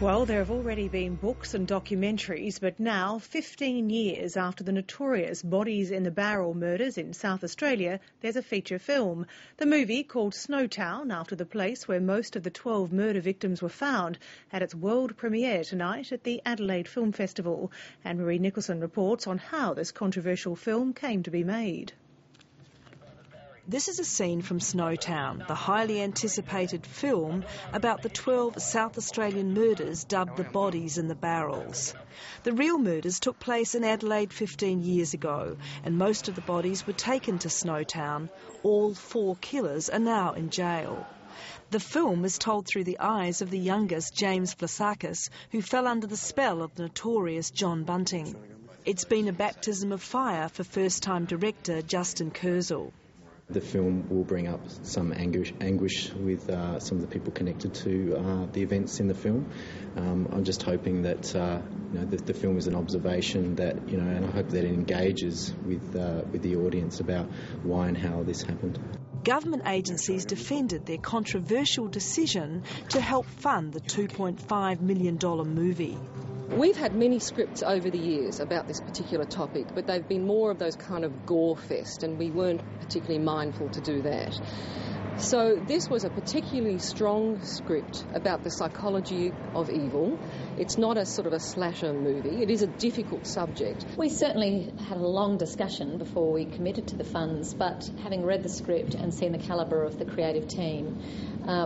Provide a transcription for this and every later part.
Well, there have already been books and documentaries, but now, 15 years after the notorious Bodies in the Barrel murders in South Australia, there's a feature film. The movie, called Snowtown, after the place where most of the 12 murder victims were found, had its world premiere tonight at the Adelaide Film Festival. Anne-Marie Nicholson reports on how this controversial film came to be made. This is a scene from Snowtown, the highly anticipated film about the 12 South Australian murders dubbed the Bodies in the Barrels. The real murders took place in Adelaide 15 years ago, and most of the bodies were taken to Snowtown. All 4 killers are now in jail. The film is told through the eyes of the youngest, James Vlasakis, who fell under the spell of the notorious John Bunting. It's been a baptism of fire for first-time director Justin Kurzel. The film will bring up some anguish with some of the people connected to the events in the film. I'm just hoping that the film is an observation that, and I hope that it engages with the audience about why and how this happened. Government agencies defended their controversial decision to help fund the $2.5 million movie. We've had many scripts over the years about this particular topic, but they've been more of those kind of gore fest, and we weren't particularly mindful to do that. So this was a particularly strong script about the psychology of evil. It's not a sort of a slasher movie. It is a difficult subject. We certainly had a long discussion before we committed to the funds, but having read the script and seen the calibre of the creative team,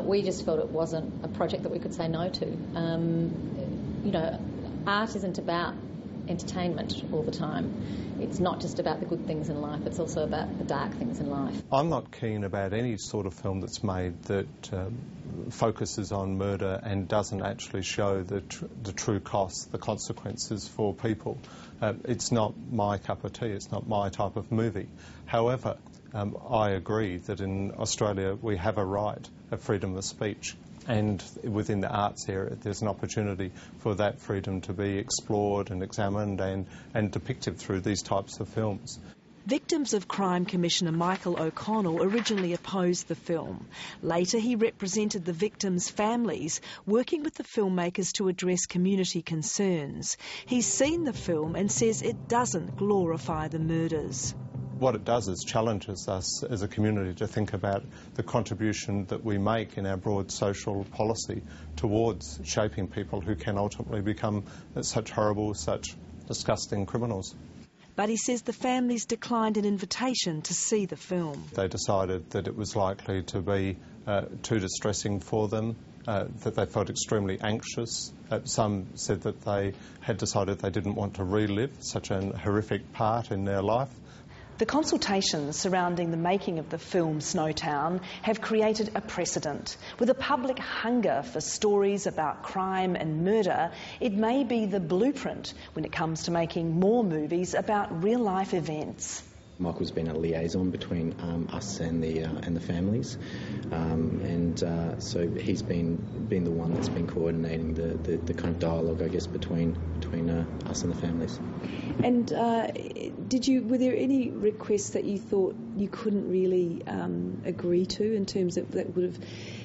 we just felt it wasn't a project that we could say no to. Art isn't about entertainment all the time. It's not just about the good things in life, it's also about the dark things in life. I'm not keen about any sort of film that's made that focuses on murder and doesn't actually show the true costs, the consequences for people. It's not my cup of tea, it's not my type of movie. However, I agree that in Australia we have a right of freedom of speech. And within the arts area, there's an opportunity for that freedom to be explored and examined and depicted through these types of films. Victims of Crime Commissioner Michael O'Connell originally opposed the film. Later, he represented the victims' families, working with the filmmakers to address community concerns. He's seen the film and says it doesn't glorify the murders. What it does is challenges us as a community to think about the contribution that we make in our broad social policy towards shaping people who can ultimately become such horrible, such disgusting criminals. But he says the families declined an invitation to see the film. They decided that it was likely to be too distressing for them, that they felt extremely anxious. Some said that they had decided they didn't want to relive such a horrific part in their life. The consultations surrounding the making of the film Snowtown have created a precedent. With a public hunger for stories about crime and murder, it may be the blueprint when it comes to making more movies about real-life events. Michael's been a liaison between us and the families, so he's been the one that's been coordinating the kind of dialogue, I guess, between us and the families. And were there any requests that you thought you couldn't really agree to in terms of that would have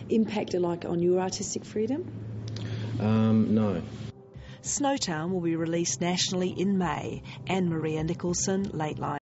impacted on your artistic freedom? No. Snowtown will be released nationally in May. Anne-Marie Nicholson, Late Line.